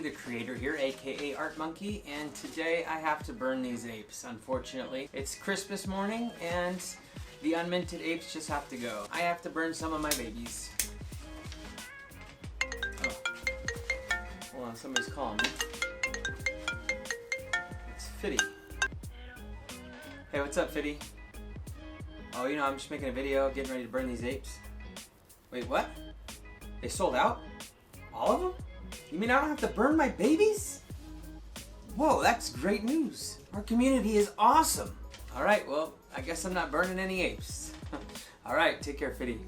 the creator here, aka Art Munki, and today I have to burn these apes, unfortunately. It's Christmas morning and the unminted apes just have to go. I have to burn some of my babies. Oh. Hold on, somebody's calling me. It's Fitty. Hey, what's up, Fitty? Oh, you know, I'm just making a video, getting ready to burn these apes. Wait, what? They sold out? All of them? You mean I don't have to burn my babies? Whoa, that's great news. Our community is awesome. All right, well, I guess I'm not burning any apes. All right, take care, Fitty.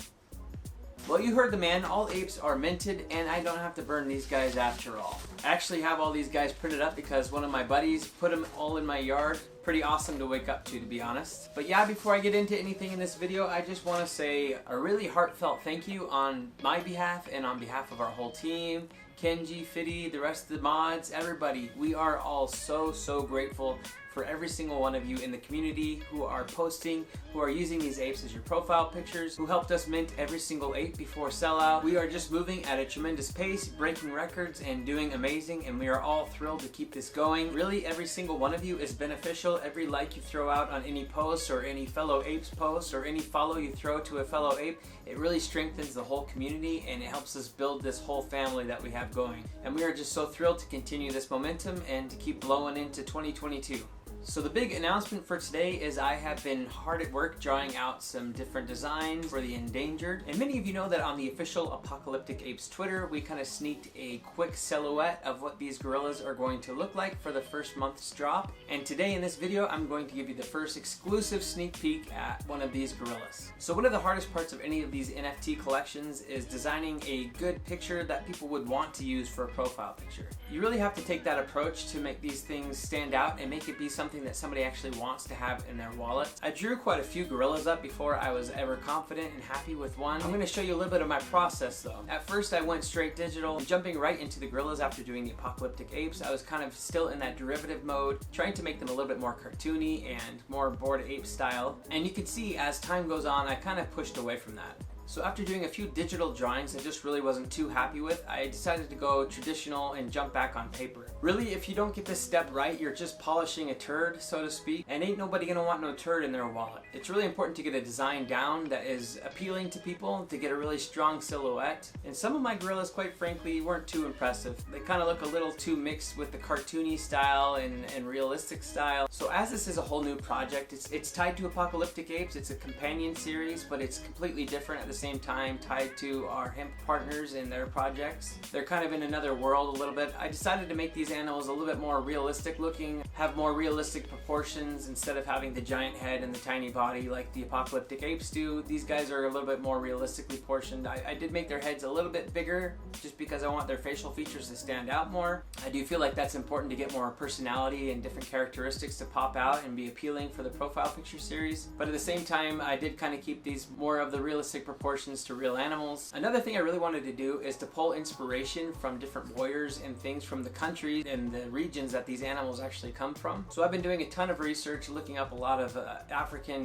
Well, you heard the man. All apes are minted, and I don't have to burn these guys after all. I actually have all these guys printed up because one of my buddies put them all in my yard. Pretty awesome to wake up to be honest. But yeah, before I get into anything in this video, I just want to say a really heartfelt thank you on my behalf and on behalf of our whole team. Kenji, Fitty, the rest of the mods, everybody. We are all so grateful for every single one of you in the community who are posting, who are using these apes as your profile pictures, who helped us mint every single ape before sellout. We are just moving at a tremendous pace, breaking records and doing amazing, and we are all thrilled to keep this going. Really, every single one of you is beneficial. Every like you throw out on any post or any fellow apes post or any follow you throw to a fellow ape, it really strengthens the whole community and it helps us build this whole family that we have going. And we are just so thrilled to continue this momentum and to keep blowing into 2022. So the big announcement for today is I have been hard at work drawing out some different designs for the Endangered. And many of you know that on the official Apocalyptic Apes Twitter, we kind of sneaked a quick silhouette of what these gorillas are going to look like for the first month's drop. And today in this video, I'm going to give you the first exclusive sneak peek at one of these gorillas. So one of the hardest parts of any of these NFT collections is designing a good picture that people would want to use for a profile picture. You really have to take that approach to make these things stand out and make it be something that somebody actually wants to have in their wallet. I drew quite a few gorillas up before I was ever confident and happy with one. I'm going to show you a little bit of my process though. At first I went straight digital, jumping right into the gorillas after doing the Apocalyptic Apes. I was kind of still in that derivative mode, trying to make them a little bit more cartoony and more Bored Ape style. And you can see as time goes on, I kind of pushed away from that. So after doing a few digital drawings I just really wasn't too happy with, I decided to go traditional and jump back on paper. Really, if you don't get this step right, you're just polishing a turd, so to speak, and ain't nobody gonna want no turd in their wallet. It's really important to get a design down that is appealing to people, to get a really strong silhouette. And some of my gorillas, quite frankly, weren't too impressive. They kind of look a little too mixed with the cartoony style and realistic style. So as this is a whole new project, it's tied to Apocalyptic Apes. It's a companion series, but it's completely different at the same time, tied to our hemp partners and their projects. They're kind of in another world a little bit. I decided to make these animals a little bit more realistic looking, have more realistic proportions instead of having the giant head and the tiny body like the Apocalyptic Apes do. These guys are a little bit more realistically portioned. I did make their heads a little bit bigger just because I want their facial features to stand out more. I do feel like that's important to get more personality and different characteristics to pop out and be appealing for the profile picture series. But at the same time, I did kind of keep these more of the realistic proportions to real animals. Another thing I really wanted to do is to pull inspiration from different warriors and things from the countries and the regions that these animals actually come from. So I've been doing a ton of research, looking up a lot of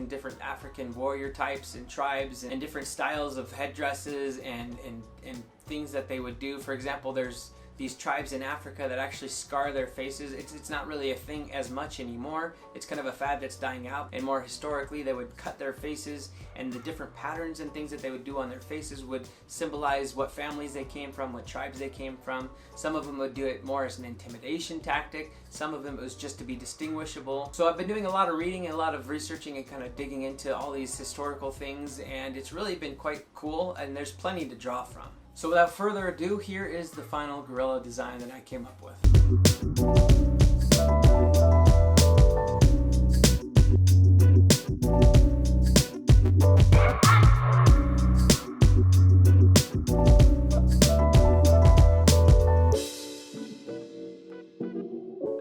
different African warrior types and tribes and different styles of headdresses and things that they would do. For example, there's these tribes in Africa that actually scar their faces. It's not really a thing as much anymore. It's kind of a fad that's dying out, and more historically they would cut their faces, and the different patterns and things that they would do on their faces would symbolize what families they came from, what tribes they came from. Some of them would do it more as an intimidation tactic. Some of them it was just to be distinguishable. So I've been doing a lot of reading and a lot of researching and kind of digging into all these historical things, and it's really been quite cool, and there's plenty to draw from. So without further ado, here is the final gorilla design that I came up with.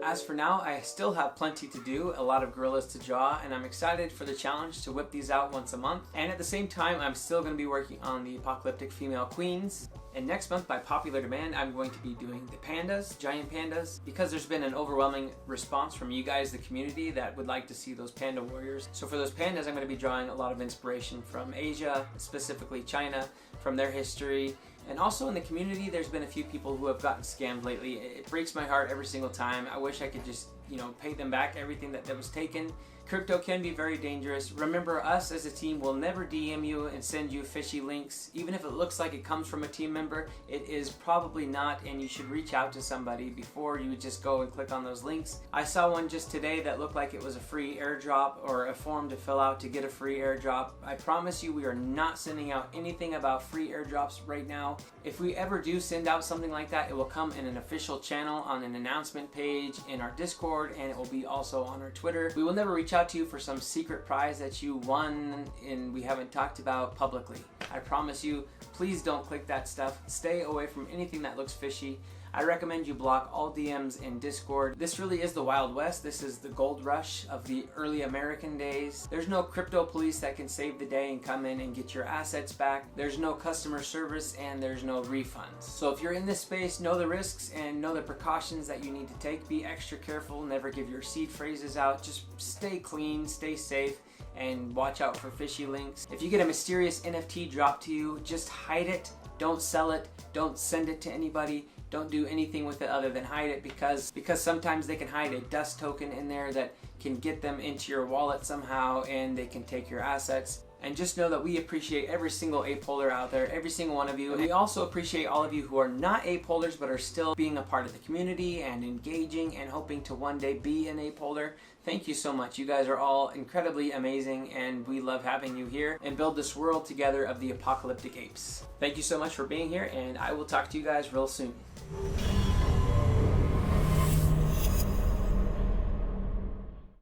As for now, I still have plenty to do, a lot of gorillas to draw, and I'm excited for the challenge to whip these out once a month. And at the same time, I'm still going to be working on the apocalyptic female queens. And next month, by popular demand, I'm going to be doing the pandas, giant pandas, because there's been an overwhelming response from you guys, the community, that would like to see those panda warriors. So for those pandas, I'm going to be drawing a lot of inspiration from Asia, specifically China, from their history, And also in the community, there's been a few people who have gotten scammed lately. It breaks my heart every single time. I wish I could just, pay them back everything that was taken. Crypto can be very dangerous. Remember, us as a team will never DM you and send you fishy links. Even if it looks like it comes from a team member, it is probably not, and you should reach out to somebody before you just go and click on those links. I saw one just today that looked like it was a free airdrop or a form to fill out to get a free airdrop. I promise you, we are not sending out anything about free airdrops right now. If we ever do send out something like that, it will come in an official channel on an announcement page in our Discord, and it will be also on our Twitter. We will never reach out to you for some secret prize that you won and we haven't talked about publicly. I promise you, please don't click that stuff. Stay away from anything that looks fishy. I recommend you block all DMs in Discord. This really is the Wild West. This is the gold rush of the early American days. There's no crypto police that can save the day and come in and get your assets back. There's no customer service and there's no refunds. So if you're in this space, know the risks and know the precautions that you need to take. Be extra careful. Never give your seed phrases out. Just stay clean, stay safe, and watch out for fishy links. If you get a mysterious NFT dropped to you, just hide it. Don't sell it. Don't send it to anybody. Don't do anything with it other than hide it, because sometimes they can hide a dust token in there that can get them into your wallet somehow and they can take your assets. And just know that we appreciate every single ape holder out there, every single one of you. And we also appreciate all of you who are not ape holders but are still being a part of the community and engaging and hoping to one day be an ape holder. Thank you so much. You guys are all incredibly amazing and we love having you here and build this world together of the Apocalyptic Apes. Thank you so much for being here, and I will talk to you guys real soon.